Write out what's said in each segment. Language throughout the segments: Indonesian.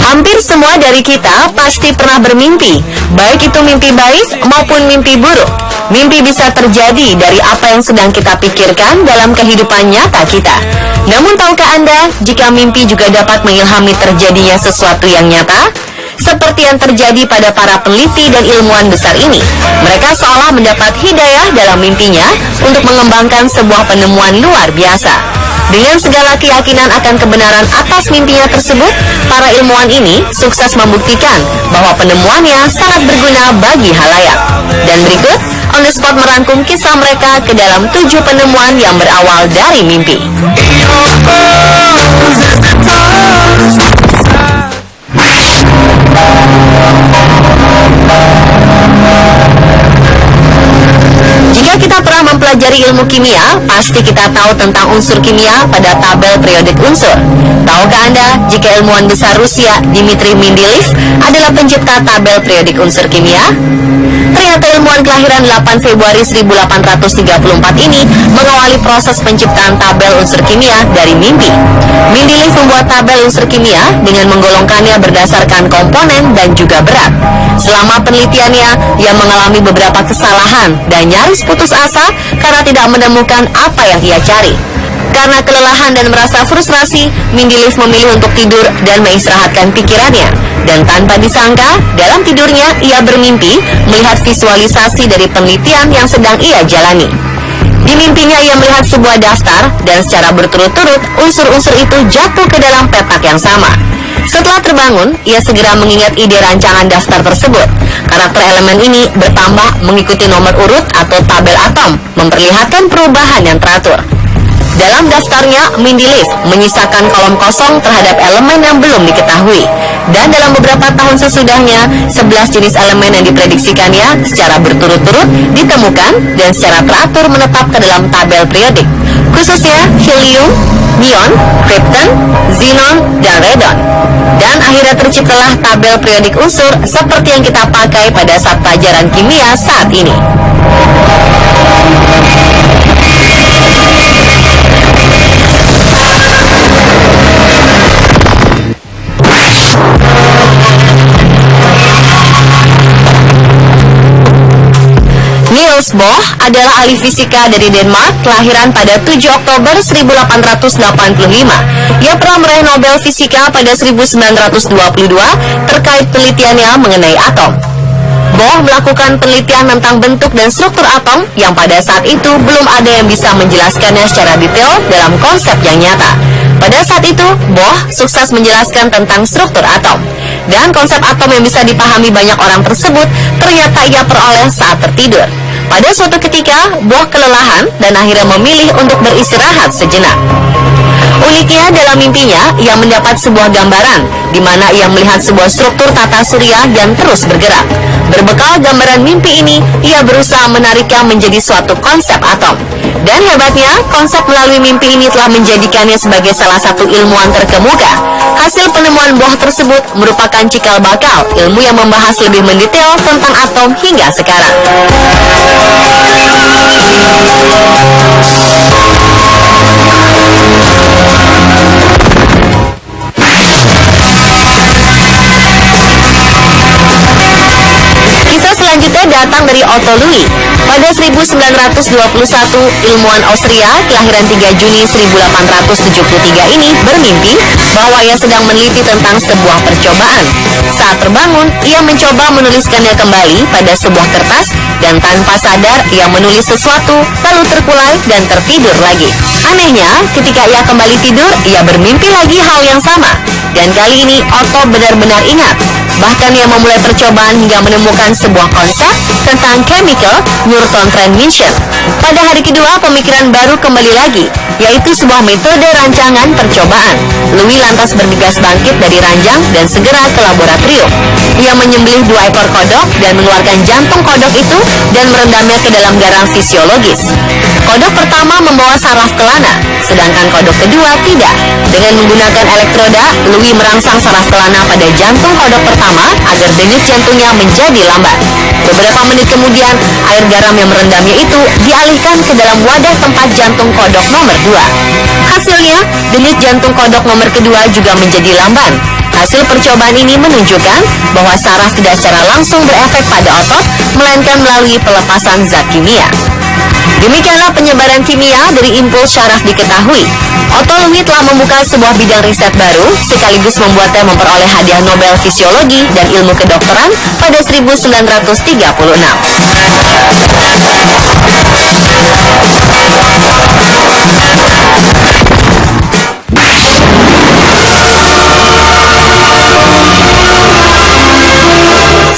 Hampir semua dari kita pasti pernah bermimpi, baik itu mimpi baik maupun mimpi buruk. Mimpi bisa terjadi dari apa yang sedang kita pikirkan dalam kehidupan nyata kita. Namun tahukah Anda, jika mimpi juga dapat mengilhami terjadinya sesuatu yang nyata? Seperti yang terjadi pada para peneliti dan ilmuwan besar ini. Mereka seolah mendapat hidayah dalam mimpinya untuk mengembangkan sebuah penemuan luar biasa. Dengan segala keyakinan akan kebenaran atas mimpinya tersebut, para ilmuwan ini sukses membuktikan bahwa penemuannya sangat berguna bagi halayak. Dan berikut, On The Spot merangkum kisah mereka ke dalam 7 penemuan yang berawal dari mimpi. Jika kita pernah mempelajari ilmu kimia, pasti kita tahu tentang unsur kimia pada tabel periodik unsur. Tahukah Anda jika ilmuwan besar Rusia Dmitri Mendeleev adalah pencipta tabel periodik unsur kimia? Ternyata ilmuwan kelahiran 8 Februari 1834 ini mengawali proses penciptaan tabel unsur kimia dari mimpi. Mendeleev membuat tabel unsur kimia dengan menggolongkannya berdasarkan komponen dan juga berat. Selama penelitiannya, ia mengalami beberapa kesalahan dan nyaris putus asa karena tidak menemukan apa yang ia cari. Karena kelelahan dan merasa frustrasi, Mendeleev memilih untuk tidur dan mengistirahatkan pikirannya. Dan tanpa disangka, dalam tidurnya ia bermimpi melihat visualisasi dari penelitian yang sedang ia jalani. Di mimpinya ia melihat sebuah daftar dan secara berturut-turut unsur-unsur itu jatuh ke dalam petak yang sama. Setelah terbangun, ia segera mengingat ide rancangan daftar tersebut. Karakter elemen ini bertambah mengikuti nomor urut atau tabel atom, memperlihatkan perubahan yang teratur. Dalam daftarnya, Mendeleev menyisakan kolom kosong terhadap elemen yang belum diketahui. Dan dalam beberapa tahun sesudahnya, 11 jenis elemen yang diprediksikannya secara berturut-turut ditemukan dan secara teratur menetap ke dalam tabel periodik, khususnya helium, neon, krypton, xenon, dan radon. Dan akhirnya terciptalah tabel periodik unsur seperti yang kita pakai pada saat pelajaran kimia saat ini. Niels Bohr adalah ahli fisika dari Denmark, kelahiran pada 7 Oktober 1885. Ia pernah meraih Nobel Fisika pada 1922 terkait penelitiannya mengenai atom. Bohr melakukan penelitian tentang bentuk dan struktur atom yang pada saat itu belum ada yang bisa menjelaskannya secara detail dalam konsep yang nyata. Pada saat itu, Bohr sukses menjelaskan tentang struktur atom. Dan konsep atom yang bisa dipahami banyak orang tersebut ternyata ia peroleh saat tertidur. Pada suatu ketika, Bohr kelelahan dan akhirnya memilih untuk beristirahat sejenak. Uniknya, dalam mimpinya, ia mendapat sebuah gambaran di mana ia melihat sebuah struktur tata surya yang terus bergerak. Berbekal gambaran mimpi ini, ia berusaha menariknya menjadi suatu konsep atom. Dan hebatnya, konsep melalui mimpi ini telah menjadikannya sebagai salah satu ilmuwan terkemuka. Hasil penemuan Bohr tersebut merupakan cikal bakal ilmu yang membahas lebih mendetail tentang atom hingga sekarang. Selanjutnya datang dari Otto Louis. Pada 1921, ilmuwan Austria kelahiran 3 Juni 1873 ini bermimpi bahwa ia sedang meneliti tentang sebuah percobaan. Saat terbangun, ia mencoba menuliskannya kembali pada sebuah kertas dan tanpa sadar ia menulis sesuatu lalu terkulai dan tertidur lagi. Anehnya, ketika ia kembali tidur, ia bermimpi lagi hal yang sama. Dan kali ini Otto benar-benar ingat. Bahkan ia memulai percobaan hingga menemukan sebuah konsep tentang chemical Newton transmission. Pada hari kedua, pemikiran baru kembali lagi, yaitu sebuah metode rancangan percobaan. Louis lantas bergegas bangkit dari ranjang dan segera ke laboratorium. Ia menyembelih 2 ekor kodok dan mengeluarkan jantung kodok itu dan merendamnya ke dalam garam fisiologis. Kodok pertama membawa saraf kelana, sedangkan kodok kedua tidak. Dengan menggunakan elektroda, Louis merangsang saraf kelana pada jantung kodok pertama agar denyut jantungnya menjadi lambat. Beberapa menit kemudian, air garam yang merendamnya itu dialihkan ke dalam wadah tempat jantung kodok nomor 2. Hasilnya, denyut jantung kodok nomor kedua juga menjadi lamban. Hasil percobaan ini menunjukkan bahwa saraf tidak secara langsung berefek pada otot, melainkan melalui pelepasan zat kimia. Demikianlah penyebaran kimia dari impuls syaraf diketahui. Otto Loewi telah membuka sebuah bidang riset baru, sekaligus membuatnya memperoleh hadiah Nobel Fisiologi dan Ilmu Kedokteran pada 1936.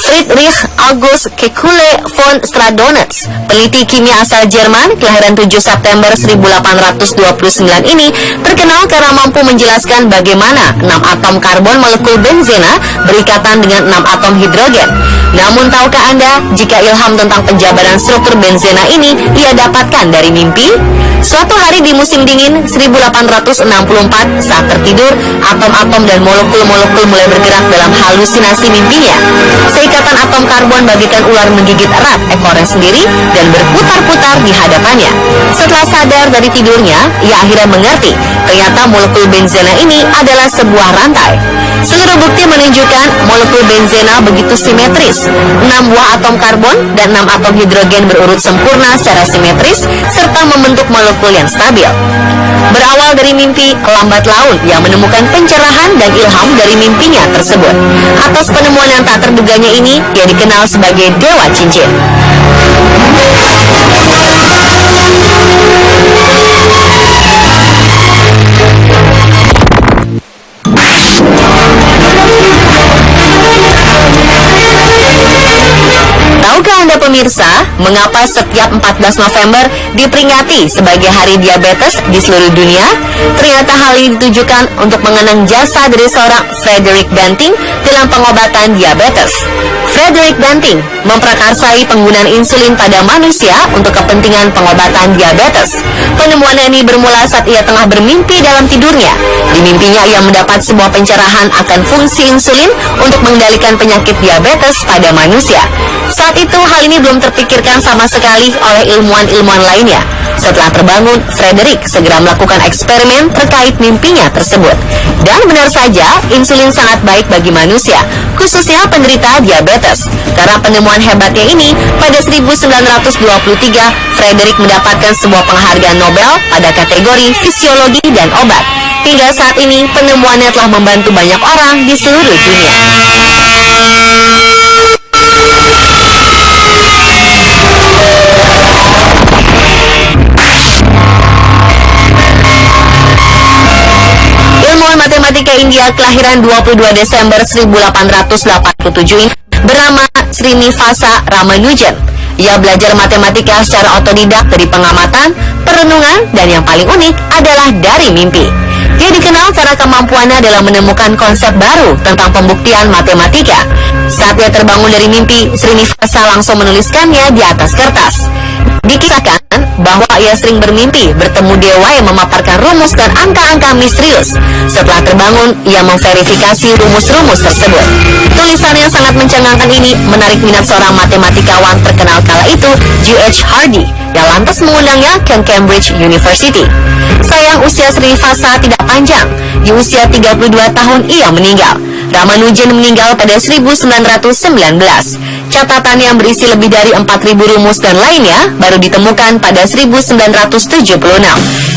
Friedrich August Kekulé von Stradonitz, peneliti kimia asal Jerman, kelahiran 7 September 1829 ini terkenal karena mampu menjelaskan bagaimana 6 atom karbon molekul benzena berikatan dengan 6 atom hidrogen. Namun tahukah Anda jika ilham tentang penjabaran struktur benzena ini ia dapatkan dari mimpi? Suatu hari di musim dingin 1864 saat tertidur, atom-atom dan molekul-molekul mulai bergerak dalam halusinasi mimpinya. Seikatan atom karbon bagaikan ular menggigit erat ekornya sendiri dan berputar-putar di hadapannya. Setelah sadar dari tidurnya, ia akhirnya mengerti ternyata molekul benzena ini adalah sebuah rantai. Seluruh bukti menunjukkan molekul benzena begitu simetris. 6 buah atom karbon dan 6 atom hidrogen berurut sempurna secara simetris serta membentuk molekul yang stabil. Berawal dari mimpi, lambat laun ia menemukan pencerahan dan ilham dari mimpinya tersebut. Atas penemuan yang tak terduganya ini, ia dikenal sebagai Dewa Cincin. Tahukah Anda pemirsa, mengapa setiap 14 November diperingati sebagai Hari Diabetes di seluruh dunia? Ternyata hal ini ditujukan untuk mengenang jasa dari seorang Frederick Banting dalam pengobatan diabetes. Frederick Banting memprakarsai penggunaan insulin pada manusia untuk kepentingan pengobatan diabetes. Penemuannya ini bermula saat ia tengah bermimpi dalam tidurnya. Di mimpinya ia mendapat sebuah pencerahan akan fungsi insulin untuk mengendalikan penyakit diabetes pada manusia. Saat itu hal ini belum terpikirkan sama sekali oleh ilmuwan-ilmuwan lainnya. Setelah terbangun, Frederick segera melakukan eksperimen terkait mimpinya tersebut. Dan benar saja, insulin sangat baik bagi manusia, khususnya penderita diabetes. Karena penemuan hebatnya ini, pada 1923, Frederick mendapatkan sebuah penghargaan Nobel pada kategori fisiologi dan obat. Hingga saat ini, penemuannya telah membantu banyak orang di seluruh dunia. Ilmuwan matematika India kelahiran 22 Desember 1887 ini bernama Srinivasa Ramanujan. Ia belajar matematika secara otodidak dari pengamatan, perenungan, dan yang paling unik adalah dari mimpi. Dia dikenal karena kemampuannya dalam menemukan konsep baru tentang pembuktian matematika. Saat dia terbangun dari mimpi, Srinivasa langsung menuliskannya di atas kertas. Dikisahkan bahwa ia sering bermimpi bertemu dewa yang memaparkan rumus dan angka-angka misterius. Setelah terbangun, ia memverifikasi rumus-rumus tersebut. Tulisan yang sangat mencengangkan ini menarik minat seorang matematikawan terkenal kala itu, G.H. Hardy, yang lantas mengundangnya ke Cambridge University. Sayang usia Srinivasa tidak panjang. Di usia 32 tahun ia meninggal. Ramanujan meninggal pada 1919. Catatan yang berisi lebih dari 4.000 rumus dan lainnya baru ditemukan pada 1976.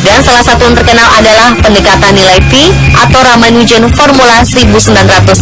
Dan salah satu yang terkenal adalah pendekatan nilai Pi atau Ramanujan Formula 1914.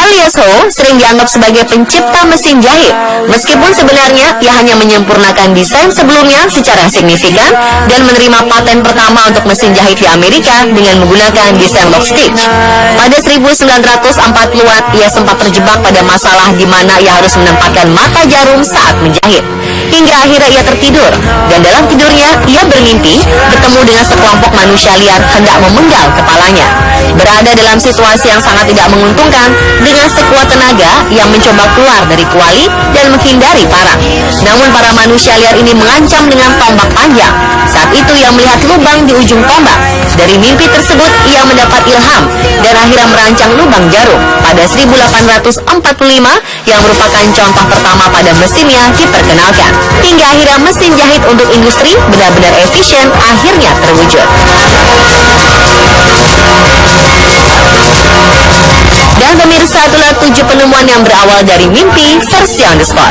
Elias Howe sering dianggap sebagai pencipta mesin jahit, meskipun sebenarnya ia hanya menyempurnakan desain sebelumnya secara signifikan dan menerima paten pertama untuk mesin jahit di Amerika dengan menggunakan desain lock stitch. Pada 1940-an, ia sempat terjebak pada masalah di mana ia harus menempatkan mata jarum saat menjahit. Hingga akhirnya ia tertidur, dan dalam tidurnya ia bermimpi bertemu dengan sekelompok manusia liar hendak memenggal kepalanya. berada dalam situasi yang sangat tidak menguntungkan. Dengan sekuat tenaga, ia mencoba keluar dari kuali dan menghindari parang. Namun para manusia liar ini mengancam dengan tombak panjang. Saat itu ia melihat lubang di ujung tombak. Dari mimpi tersebut, ia mendapat ilham dan akhirnya merancang lubang jarum pada 1845 yang merupakan contoh pertama pada mesin yang diperkenalkan. Hingga akhirnya mesin jahit untuk industri benar-benar efisien akhirnya terwujud. Dan pemirsa, itulah 7 penemuan yang berawal dari mimpi versi on the spot.